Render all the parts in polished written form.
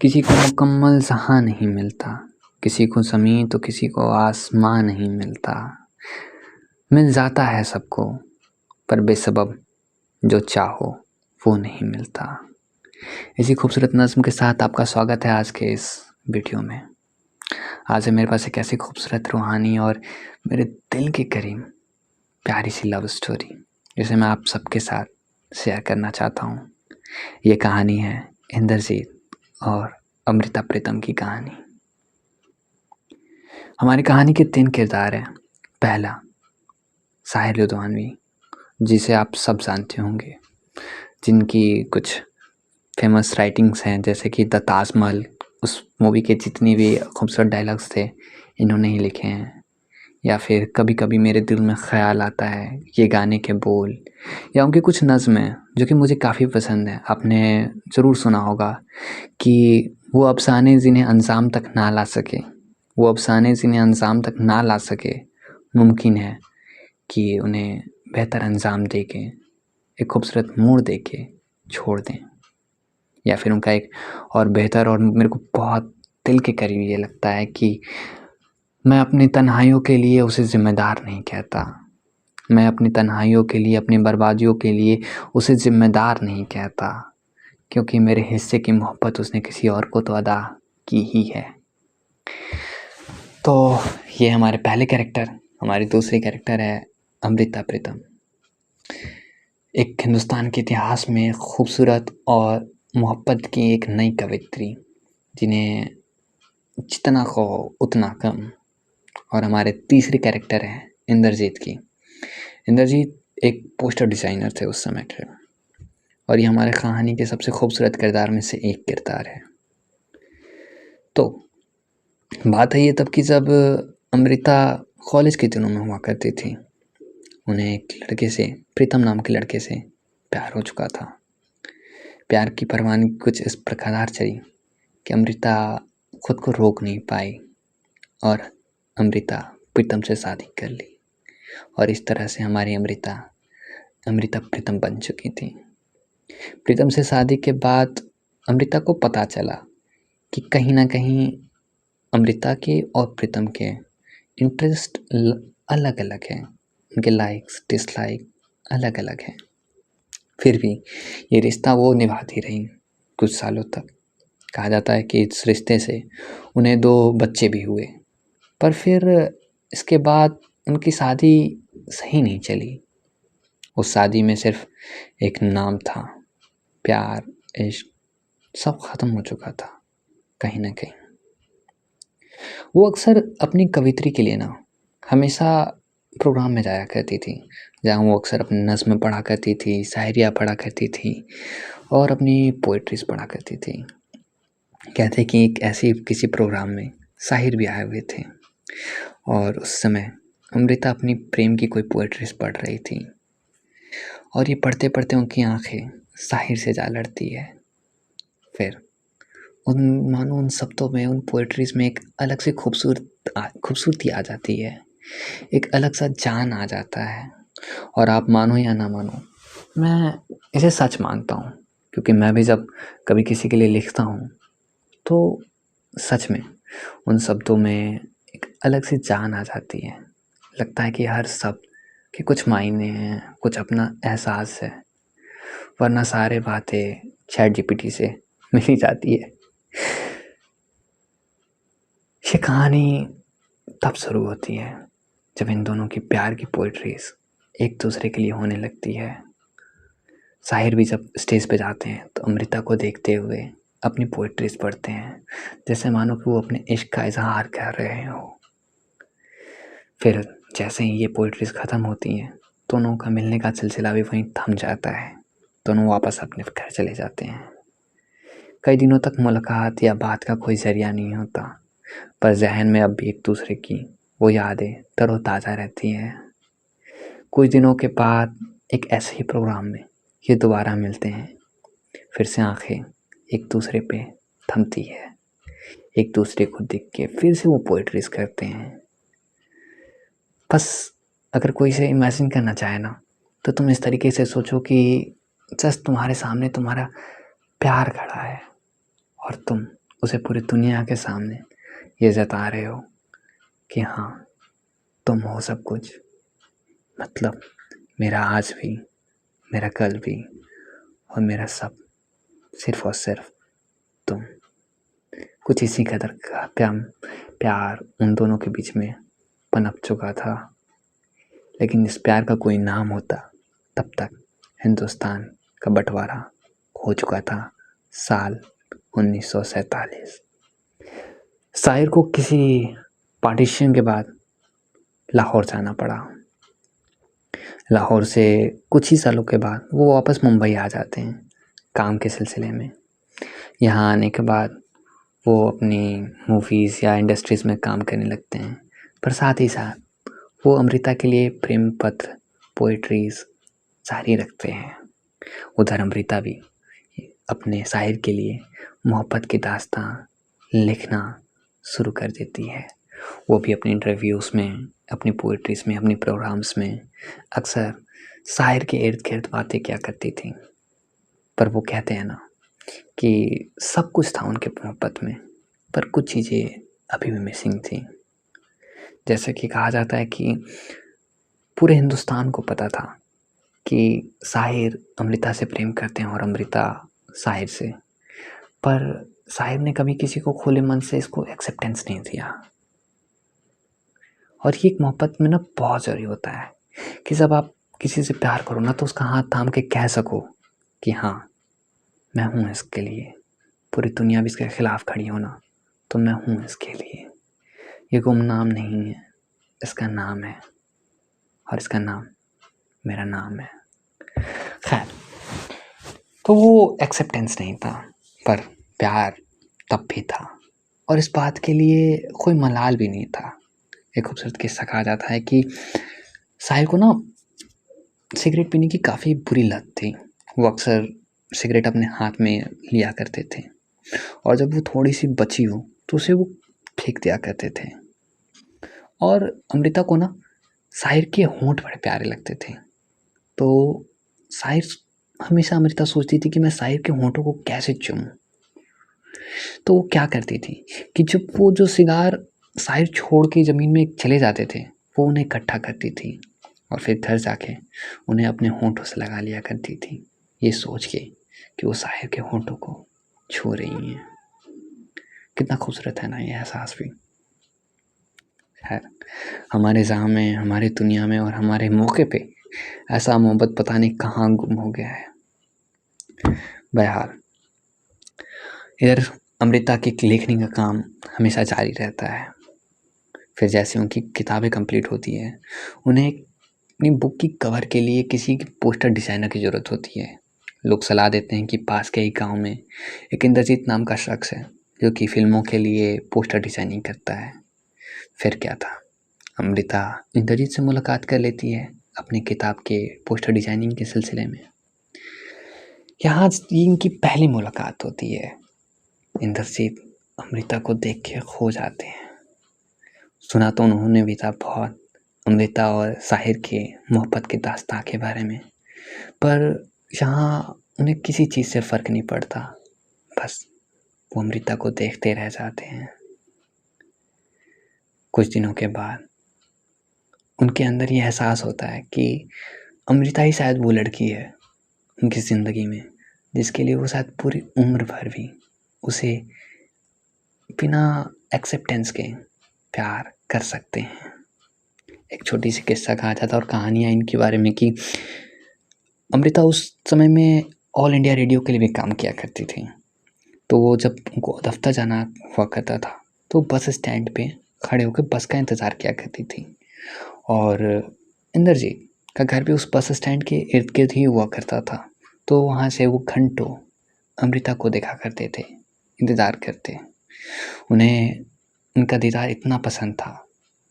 किसी को मुकम्मल जहाँ नहीं मिलता, किसी को ज़मीं तो किसी को आसमां नहीं मिलता। मिल जाता है सबको पर बेसबब जो चाहो वो नहीं मिलता। इसी खूबसूरत नज़्म के साथ आपका स्वागत है आज के इस वीडियो में। आज है मेरे पास एक ऐसी खूबसूरत, रूहानी और मेरे दिल के करीब प्यारी सी लव स्टोरी जिसे मैं आप सबके साथ शेयर करना चाहता हूँ। ये कहानी है इंद्रजीत और अमृता प्रीतम की कहानी। हमारी कहानी के 3 किरदार हैं। पहला, साहिर लुधियानवी, जिसे आप सब जानते होंगे, जिनकी कुछ फेमस राइटिंग्स हैं जैसे कि द ताजमहल, उस मूवी के जितनी भी खूबसूरत डायलॉग्स थे इन्होंने ही लिखे हैं। या फिर कभी कभी मेरे दिल में ख़्याल आता है, ये गाने के बोल या उनकी कुछ नज़्में जो कि मुझे काफ़ी पसंद है। आपने ज़रूर सुना होगा कि वो अफ़साने जिन्हें अंजाम तक ना ला सके, वो अफ़साने जिन्हें अंजाम तक ना ला सके, मुमकिन है कि उन्हें बेहतर अंजाम दे के, एक खूबसूरत मोड़ दे के छोड़ दें। या फिर उनका एक और बेहतर और मेरे को बहुत दिल के करीब ये लगता है कि मैं अपनी तन्हाइयों के लिए उसे ज़िम्मेदार नहीं कहता। मैं अपनी तन्हाइयों के लिए, अपनी बर्बादियों के लिए उसे ज़िम्मेदार नहीं कहता, क्योंकि मेरे हिस्से की मोहब्बत उसने किसी और को तो अदा की ही है। तो ये हमारे पहले कैरेक्टर। हमारी दूसरी कैरेक्टर है अमृता प्रीतम। एक हिंदुस्तान के इतिहास में खूबसूरत और मोहब्बत की एक नई कवित्री, जिन्हें जितना कहो उतना कम। और हमारे तीसरे कैरेक्टर हैं इंद्रजीत की। इंद्रजीत एक पोस्टर डिज़ाइनर थे उस समय के, और ये हमारे कहानी के सबसे खूबसूरत किरदार में से एक किरदार है। तो बात है ये तब की जब अमृता कॉलेज के दिनों में हुआ करती थी। उन्हें एक लड़के से, प्रीतम नाम के लड़के से प्यार हो चुका था। प्यार की परवानगी कुछ इस प्रकार चली कि अमृता खुद को रोक नहीं पाई और अमृता प्रीतम से शादी कर ली। और इस तरह से हमारी अमृता प्रीतम बन चुकी थी। प्रीतम से शादी के बाद अमृता को पता चला कि कहीं ना कहीं अमृता के और प्रीतम के इंटरेस्ट अलग अलग हैं, उनके लाइक्स डिसलाइक अलग अलग हैं। फिर भी ये रिश्ता वो निभाती रही कुछ सालों तक। कहा जाता है कि इस रिश्ते से उन्हें 2 बच्चे भी हुए, पर फिर इसके बाद उनकी शादी सही नहीं चली। उस शादी में सिर्फ एक नाम था, प्यार इश्क सब ख़त्म हो चुका था कहीं ना कहीं। वो अक्सर अपनी कवित्री के लिए ना हमेशा प्रोग्राम में जाया करती थी, जहाँ वो अक्सर अपनी नज़्म पढ़ा करती थी, शायरियाँ पढ़ा करती थी और अपनी पोइट्रीज पढ़ा करती थी। कहते कि एक ऐसी किसी प्रोग्राम में साहिर भी आए हुए थे और उस समय अमृता अपनी प्रेम की कोई पोइट्रीज पढ़ रही थी, और ये पढ़ते पढ़ते उनकी आंखें साहिर से जा लड़ती है। फिर मानो उन शब्दों में, उन पोइट्रीज में एक अलग से खूबसूरती आ जाती है, एक अलग सा जान आ जाता है। और आप मानो या ना मानो, मैं इसे सच मानता हूँ, क्योंकि मैं भी जब कभी किसी के लिए लिखता हूँ तो सच में उन शब्दों में एक अलग सी जान आ जाती है। लगता है कि हर शब्द के कुछ मायने हैं, कुछ अपना एहसास है, वरना सारे बातें चैट जीपीटी से मिल ही जाती है। ये कहानी तब शुरू होती है जब इन दोनों की प्यार की पोइट्रीज एक दूसरे के लिए होने लगती है। साहिर भी जब स्टेज पे जाते हैं तो अमृता को देखते हुए अपनी पोइट्रीज पढ़ते हैं, जैसे मानो कि वो अपने इश्क का इजहार कर रहे हो। फिर जैसे ही ये पोइट्रीज ख़त्म होती हैं, दोनों का मिलने का सिलसिला भी वहीं थम जाता है। दोनों वापस अपने घर चले जाते हैं। कई दिनों तक मुलाकात या बात का कोई ज़रिया नहीं होता, पर जहन में अब भी एक दूसरे की वो यादें तरोताज़ा रहती हैं। कुछ दिनों के बाद एक ऐसे ही प्रोग्राम में ये दोबारा मिलते हैं। फिर से आंखें एक दूसरे पे थमती है, एक दूसरे को देख के फिर से वो पोइट्रीज करते हैं। बस अगर कोई से इमेजिन करना चाहे ना, तो तुम इस तरीके से सोचो कि जस्ट तुम्हारे सामने तुम्हारा प्यार खड़ा है और तुम उसे पूरी दुनिया के सामने ये जता रहे हो कि हाँ, तुम हो सब कुछ। मतलब मेरा आज भी, मेरा कल भी और मेरा सब सिर्फ और सिर्फ तुम। कुछ इसी कदर का प्यार उन दोनों के बीच में पनप चुका था। लेकिन इस प्यार का कोई नाम होता तब तक हिंदुस्तान का बंटवारा हो चुका था। साल 1947। शायर को किसी पार्टीशन के बाद लाहौर जाना पड़ा। लाहौर से कुछ ही सालों के बाद वो वापस मुंबई आ जाते हैं काम के सिलसिले में। यहाँ आने के बाद वो अपनी मूवीज़ या इंडस्ट्रीज़ में काम करने लगते हैं, पर साथ ही साथ वो अमृता के लिए प्रेम पत्र, पोइट्रीज़ जारी रखते हैं। उधर अमृता भी अपने शायर के लिए मोहब्बत की दास्तां लिखना शुरू कर देती है। वो भी अपनी इंटरव्यूज़ में, अपनी पोइट्रीज़ में, अपनी प्रोग्राम्स में अक्सर शायर के इर्द गिर्द बातें क्या करती थी। पर वो कहते हैं ना कि सब कुछ था उनके मोहब्बत में, पर कुछ चीज़ें अभी भी मिसिंग थी। जैसे कि कहा जाता है कि पूरे हिंदुस्तान को पता था कि शायर अमृता से प्रेम करते हैं और अमृता शायर से, पर शायर ने कभी किसी को खुले मन से इसको एक्सेप्टेंस नहीं दिया। और ये एक मोहब्बत में ना बहुत ज़रूरी होता है कि जब आप किसी से प्यार करो ना, तो उसका हाथ थाम के कह सको कि हाँ, मैं हूँ इसके लिए। पूरी दुनिया भी इसके खिलाफ खड़ी हो ना, तो मैं हूँ इसके लिए। ये गुमनाम नहीं है, इसका नाम है, और इसका नाम मेरा नाम है। खैर, तो वो एक्सेप्टेंस नहीं था, पर प्यार तब भी था, और इस बात के लिए कोई मलाल भी नहीं था। एक खूबसूरत किस्सा कहा जाता है कि साहिल को ना सिगरेट पीने की काफ़ी बुरी लत थी। वो अक्सर सिगरेट अपने हाथ में लिया करते थे, और जब वो थोड़ी सी बची हो तो उसे वो फेंक दिया करते थे। और अमृता को ना साहिर के होंठ बड़े प्यारे लगते थे, तो साहिर हमेशा अमृता सोचती थी कि मैं साहिर के होंठों को कैसे चूमूं। तो वो क्या करती थी कि जब वो जो सिगार साहिर छोड़ के ज़मीन में चले जाते थे, वो उन्हें इकट्ठा करती थी और फिर घर जाके उन्हें अपने होंठों से लगा लिया करती थी, ये सोच के कि वो साहिर के होंठों को छू रही हैं। कितना खूबसूरत है ना ये एहसास भी। खैर, हमारे जहाँ में, हमारी दुनिया में और हमारे मौके पे ऐसा मोहब्बत पता नहीं कहाँ गुम हो गया है। बहरहाल, इधर अमृता की लेखनी का काम हमेशा जारी रहता है। फिर जैसे उनकी किताबें कंप्लीट होती है, उन्हें अपनी बुक की कवर के लिए किसी पोस्टर डिज़ाइनर की ज़रूरत होती है। लोग सलाह देते हैं कि पास के ही गांव में एक इंद्रजीत नाम का शख्स है जो कि फिल्मों के लिए पोस्टर डिज़ाइनिंग करता है। फिर क्या था, अमृता इंद्रजीत से मुलाकात कर लेती है अपनी किताब के पोस्टर डिज़ाइनिंग के सिलसिले में। यहाँ इनकी पहली मुलाकात होती है। इंद्रजीत अमृता को देख के खो जाते हैं। सुना तो उन्होंने भी था बहुत अमृता और साहिर के मोहब्बत की दास्तां के बारे में, पर यहाँ उन्हें किसी चीज़ से फ़र्क नहीं पड़ता, बस वो अमृता को देखते रह जाते हैं। कुछ दिनों के बाद उनके अंदर ये एहसास होता है कि अमृता ही शायद वो लड़की है उनकी ज़िंदगी में जिसके लिए वो शायद पूरी उम्र भर भी उसे बिना एक्सेप्टेंस के प्यार कर सकते हैं। एक छोटी सी किस्सा कहा जाता है और कहानियाँ इनके बारे में कि अमृता उस समय में ऑल इंडिया रेडियो के लिए भी काम किया करती थी। तो वो जब उनको दफ्तर जाना हुआ करता था तो बस स्टैंड पे खड़े होकर बस का इंतज़ार किया करती थी, और इंद्रजीत का घर भी उस बस स्टैंड के इर्द गिर्द ही हुआ करता था। तो वहाँ से वो घंटों अमृता को देखा करते थे, इंतज़ार करते। उन्हें उनका दीदार इतना पसंद था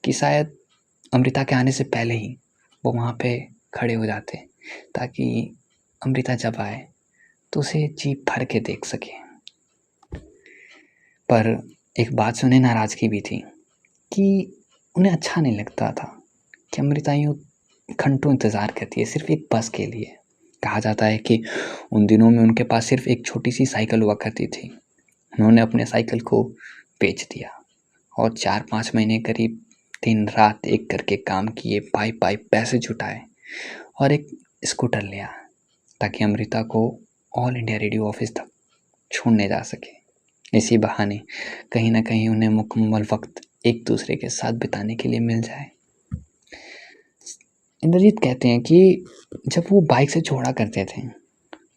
कि शायद अमृता के आने से पहले ही वो वहाँ पे खड़े हो जाते ताकि अमृता जब आए तो उसे जी भर के देख सके। पर एक बात से उन्हें नाराज़गी भी थी कि उन्हें अच्छा नहीं लगता था कि अमृता यूँ घंटों इंतज़ार करती है सिर्फ एक बस के लिए। कहा जाता है कि उन दिनों में उनके पास सिर्फ एक छोटी सी साइकिल हुआ करती थी, उन्होंने अपने साइकिल को बेच दिया और 4-5 महीने करीब दिन रात एक करके काम किए, पाई पैसे जुटाए और एक स्कूटर लिया ताकि अमृता को ऑल इंडिया रेडियो ऑफिस तक छोड़ने जा सके। इसी बहाने कहीं ना कहीं उन्हें मुकम्मल वक्त एक दूसरे के साथ बिताने के लिए मिल जाए। इंद्रजीत कहते हैं कि जब वो बाइक से छोड़ा करते थे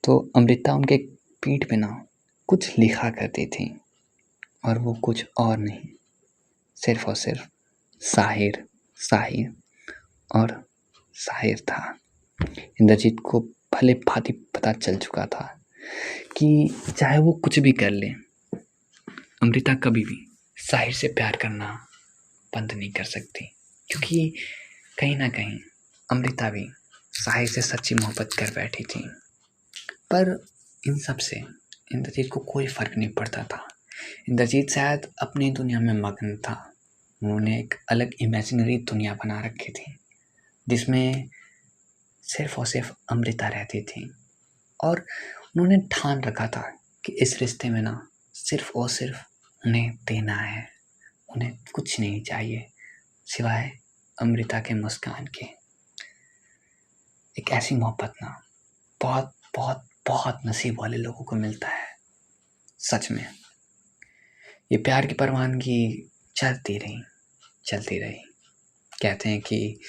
तो अमृता उनके पीठ पे ना कुछ लिखा करती थी, और वो कुछ और नहीं, सिर्फ और सिर्फ साहिर साहिर और साहिर था। इंद्रजीत को भले भांति पता चल चुका था कि चाहे वो कुछ भी कर ले, अमृता कभी भी साहिर से प्यार करना बंद नहीं कर सकती, क्योंकि कहीं ना कहीं अमृता भी साहिर से सच्ची मोहब्बत कर बैठी थी। पर इन सब से इंद्रजीत को कोई फ़र्क नहीं पड़ता था। इंद्रजीत शायद अपनी दुनिया में मग्न था। उन्होंने एक अलग इमेजिनरी दुनिया बना रखी थी जिसमें सिर्फ और सिर्फ अमृता रहती थी, और उन्होंने ठान रखा था कि इस रिश्ते में ना सिर्फ और सिर्फ उन्हें देना है, उन्हें कुछ नहीं चाहिए सिवाय अमृता के मुस्कान के। एक ऐसी मोहब्बत ना बहुत बहुत बहुत नसीब वाले लोगों को मिलता है। सच में ये प्यार की परवानगी चलती रही। कहते हैं कि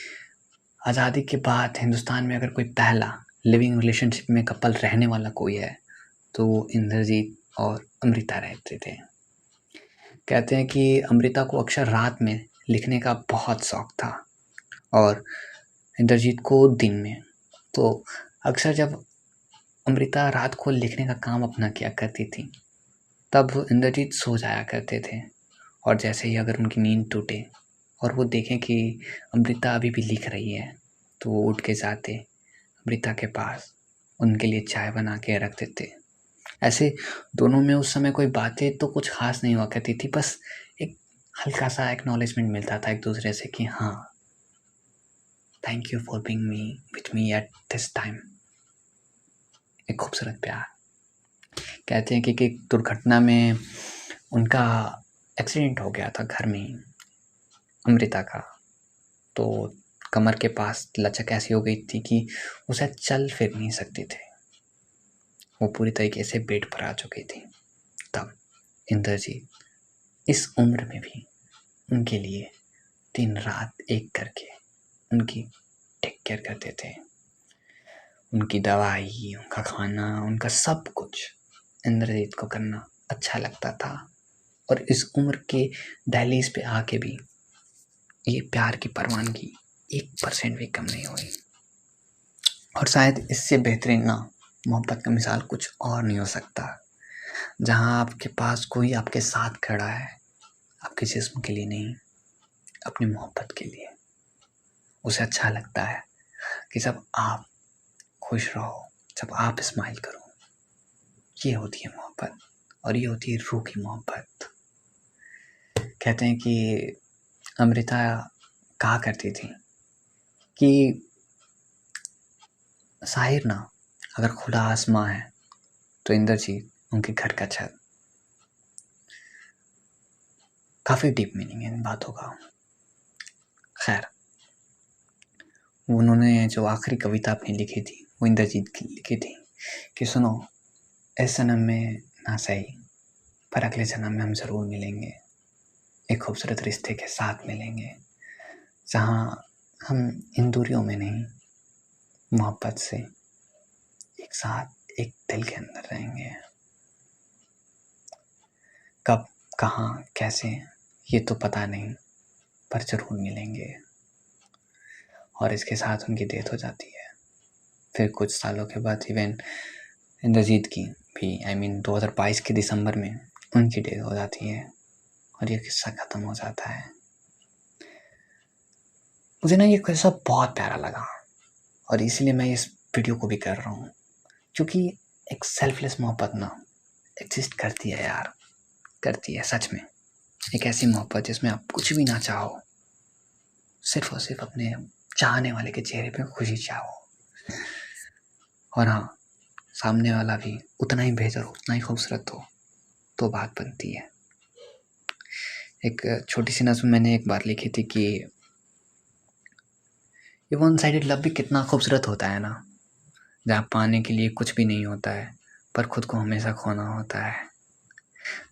आज़ादी के बाद हिंदुस्तान में अगर कोई पहला लिविंग रिलेशनशिप में कपल रहने वाला कोई है तो वो इंद्रजीत और अमृता रहते थे। कहते हैं कि अमृता को अक्सर रात में लिखने का बहुत शौक था और इंद्रजीत को दिन में। तो अक्सर जब अमृता रात को लिखने का काम अपना किया करती थी तब इंद्रजीत सो जाया करते थे, और जैसे ही अगर उनकी नींद टूटे और वो देखें कि अमृता अभी भी लिख रही है तो वो उठ के जाते अमृता के पास, उनके लिए चाय बना के रख देते। ऐसे दोनों में उस समय कोई बातें तो कुछ खास नहीं हुआ करती थी, बस एक हल्का सा एक्नॉलेजमेंट मिलता था एक दूसरे से कि हाँ, thank you for being with me at this time. एक खूबसूरत प्यार। कहते हैं कि दुर्घटना में उनका एक्सीडेंट हो गया था घर में ही, अमृता का। तो कमर के पास लचक ऐसी हो गई थी कि उसे चल फिर नहीं सकती थे, वो पूरी तरीके से बेड पर आ चुकी थी। तब इंद्रजीत इस उम्र में भी उनके लिए दिन रात एक करके उनकी टेक केयर करते थे। उनकी दवाई, उनका खाना, उनका सब कुछ इंद्रजीत को करना अच्छा लगता था, और इस उम्र के दहलीज पे आके भी ये प्यार की परवानगी 1% भी कम नहीं हुई। और शायद इससे बेहतरीन ना मोहब्बत का मिसाल कुछ और नहीं हो सकता, जहाँ आपके पास कोई आपके साथ खड़ा है, आपके जिस्म के लिए नहीं, अपनी मोहब्बत के लिए। उसे अच्छा लगता है कि जब आप खुश रहो, जब आप स्माइल करो। ये होती है मोहब्बत, और ये होती है रूह की मोहब्बत। कहते हैं कि अमृता कहा करती थी कि साहिर ना अगर खुला आसमां है तो इंद्रजीत उनके घर का छत। काफ़ी डीप मीनिंग है इन बातों का। खैर, उन्होंने जो आखिरी कविता अपनी लिखी थी वो इंद्रजीत की लिखी थी कि सुनो, इस जन्म में ना सही पर अगले जन्म में हम ज़रूर मिलेंगे, एक खूबसूरत रिश्ते के साथ मिलेंगे, जहाँ हम इन दूरियों में नहीं, मोहब्बत से एक साथ एक दिल के अंदर रहेंगे। कब, कहाँ, कैसे, ये तो पता नहीं, पर ज़रूर मिलेंगे। और इसके साथ उनकी डेथ हो जाती है। फिर कुछ सालों के बाद इवन इंद्रजीत की भी 2022 के दिसंबर में उनकी डेथ हो जाती है, और ये किस्सा ख़त्म हो जाता है। मुझे ना ये किस्सा बहुत प्यारा लगा, और इसीलिए मैं इस वीडियो को भी कर रहा हूँ, क्योंकि एक सेल्फलेस मोहब्बत ना एग्जिस्ट करती है यार, करती है सच में। एक ऐसी मोहब्बत जिसमें आप कुछ भी ना चाहो, सिर्फ और सिर्फ अपने चाहने वाले के चेहरे पे खुशी चाहो, और हाँ, सामने वाला भी उतना ही बेहतर, उतना ही खूबसूरत हो, तो बात बनती है। एक छोटी सी नज़्म मैंने एक बार लिखी थी कि ये वन साइडेड लव भी कितना खूबसूरत होता है ना, जहाँ पाने के लिए कुछ भी नहीं होता है पर खुद को हमेशा खोना होता है।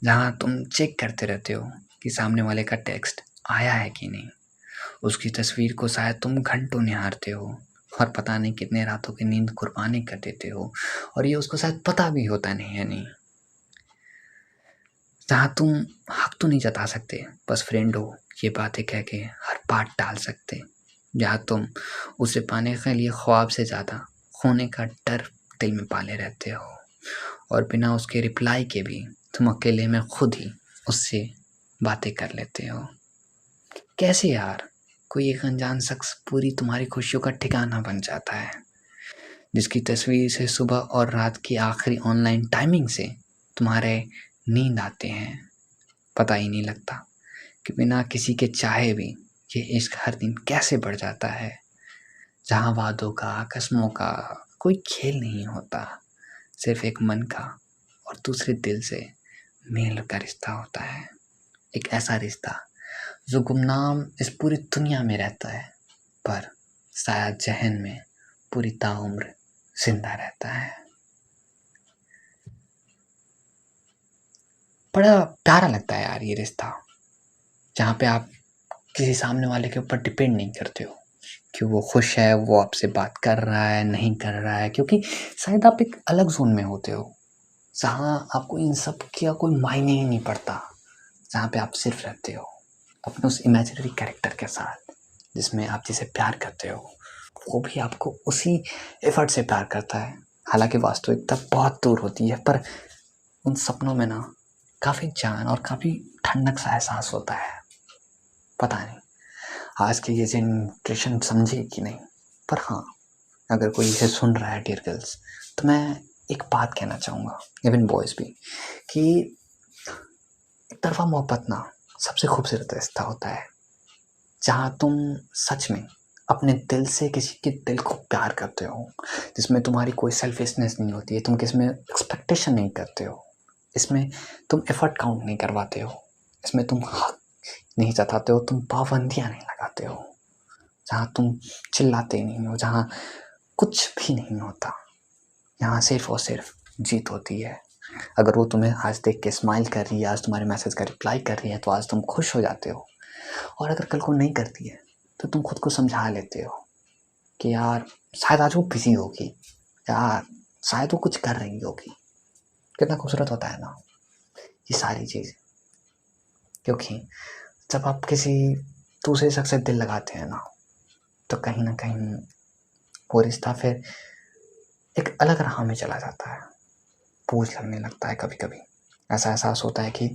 जहाँ तुम चेक करते रहते हो कि सामने वाले का टेक्स्ट आया है कि नहीं, उसकी तस्वीर को शायद तुम घंटों निहारते हो और पता नहीं कितने रातों की नींद कुर्बानी कर देते हो, और ये उसको शायद पता भी होता नहीं है नहीं। जहाँ तुम हक तो नहीं जता सकते, बस फ्रेंड हो ये बातें कह के हर बात टाल सकते। जहाँ तुम उसे पाने के लिए ख्वाब से ज़्यादा खोने का डर दिल में पाले रहते हो, और बिना उसके रिप्लाई के भी तुम अकेले में खुद ही उससे बातें कर लेते हो। कैसे यार, कोई एक अनजान शख्स पूरी तुम्हारी खुशियों का ठिकाना बन जाता है, जिसकी तस्वीर से सुबह और रात की आखिरी ऑनलाइन टाइमिंग से तुम्हारे नींद आते हैं। पता ही नहीं लगता कि बिना किसी के चाहे भी ये इश्क हर दिन कैसे बढ़ जाता है। जहाँ वादों का, कसमों का कोई खेल नहीं होता, सिर्फ एक मन का और दूसरे दिल से मेल का रिश्ता होता है। एक ऐसा रिश्ता जो गुमनाम इस पूरी दुनिया में रहता है, पर शायद जहन में पूरी ताउम्र जिंदा रहता है। बड़ा प्यारा लगता है यार ये रिश्ता, जहाँ पे आप किसी सामने वाले के ऊपर डिपेंड नहीं करते हो कि वो खुश है, वो आपसे बात कर रहा है, नहीं कर रहा है, क्योंकि शायद आप एक अलग जोन में होते हो जहाँ आपको इन सब का कोई मायने ही नहीं पड़ता, जहाँ पे आप सिर्फ रहते हो अपने उस इमेजिनरी कैरेक्टर के साथ जिसमें आप जिसे प्यार करते हो, वो भी आपको उसी एफर्ट से प्यार करता है। हालांकि वास्तविकता बहुत दूर होती है, पर उन सपनों में ना काफ़ी जान और काफ़ी ठंडक सा एहसास होता है। पता नहीं आज की ये जनरेशन समझे कि नहीं, पर हाँ, अगर कोई इसे सुन रहा है डियर गर्ल्स, तो मैं एक बात कहना चाहूँगा, इवन बॉयज़ भी, कि एक तरफा मोहब्बत ना सबसे खूबसूरत रिश्ता होता है, जहाँ तुम सच में अपने दिल से किसी के दिल को प्यार करते हो, जिसमें तुम्हारी कोई सेल्फिशनेस नहीं होती है, तुम किसमें एक्सपेक्टेशन नहीं करते हो, इसमें तुम एफर्ट काउंट नहीं करवाते हो, इसमें तुम हक नहीं जताते हो, तुम पाबंदियाँ नहीं लगाते हो, जहाँ तुम चिल्लाते नहीं हो, जहाँ कुछ भी नहीं होता, यहाँ सिर्फ और सिर्फ जीत होती है। अगर वो तुम्हें आज देख के स्माइल कर रही है, आज तुम्हारे मैसेज का रिप्लाई कर रही है, तो आज तुम खुश हो जाते हो, और अगर कल को नहीं करती है तो तुम खुद को समझा लेते हो कि यार शायद आज वो बिजी होगी, यार शायद वो कुछ कर रही होगी। कितना खूबसूरत होता है ना ये सारी चीज़, क्योंकि जब आप किसी दूसरे शख्स से दिल लगाते हैं ना, तो कहीं ना कहीं वो रिश्ता फिर एक अलग राह में चला जाता है, बोझ लगने लगता है। कभी कभी ऐसा एहसास होता है कि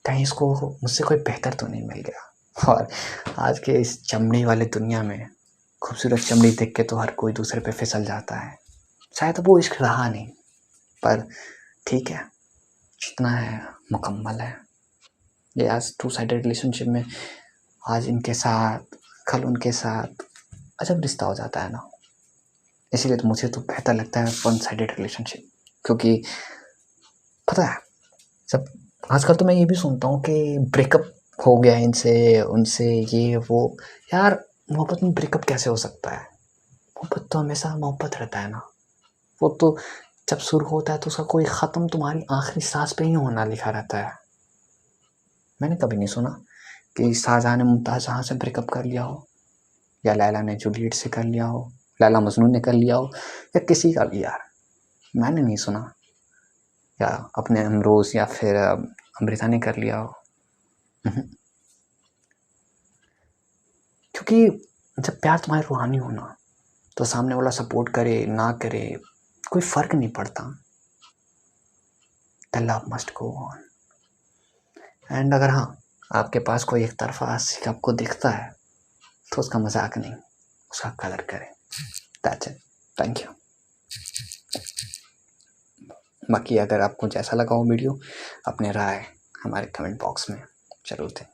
कहीं इसको मुझसे कोई बेहतर तो नहीं मिल गया। और आज के इस चमड़ी वाले दुनिया में खूबसूरत चमड़ी देख के तो हर कोई दूसरे पे फिसल जाता है। शायद वो इश्क रहा नहीं, पर ठीक है, जितना है मुकम्मल है। ये आज टू साइडेड रिलेशनशिप में आज इनके साथ कल उनके साथ अजब रिश्ता हो जाता है ना। इसीलिए तो मुझे तो बेहतर लगता है वन साइडेड रिलेशनशिप, क्योंकि पता है सब आजकल तो मैं ये भी सुनता हूँ कि ब्रेकअप हो गया इनसे उनसे, ये वो। यार मोहब्बत में ब्रेकअप कैसे हो सकता है? मोहब्बत तो हमेशा मोहब्बत रहता है ना। वो तो जब शुरू होता है तो उसका कोई ख़त्म तुम्हारी आखिरी सांस पे ही होना लिखा रहता है। मैंने कभी नहीं सुना कि शाहजहाँ ने मुमताज़ जहाँ से ब्रेकअप कर लिया हो, या लैला ने जूलियट से कर लिया हो, लैला मजनू ने कर लिया हो, या किसी का भी। यार मैंने नहीं सुना, या अपने अमरोज़ या फिर अमृता ने कर लिया हो। क्योंकि जब प्यार तुम्हारी रूहानी हो ना, तो सामने वाला सपोर्ट करे ना करे कोई फ़र्क नहीं पड़ता। The love must go on. And अगर हाँ आपके पास कोई एक तरफा आशिक आपको दिखता है, तो उसका मजाक नहीं, उसका कदर करें। That's it, thank you. बाकी अगर आपको जैसा लगा हो वीडियो, अपने राय हमारे कमेंट बॉक्स में ज़रूर दें।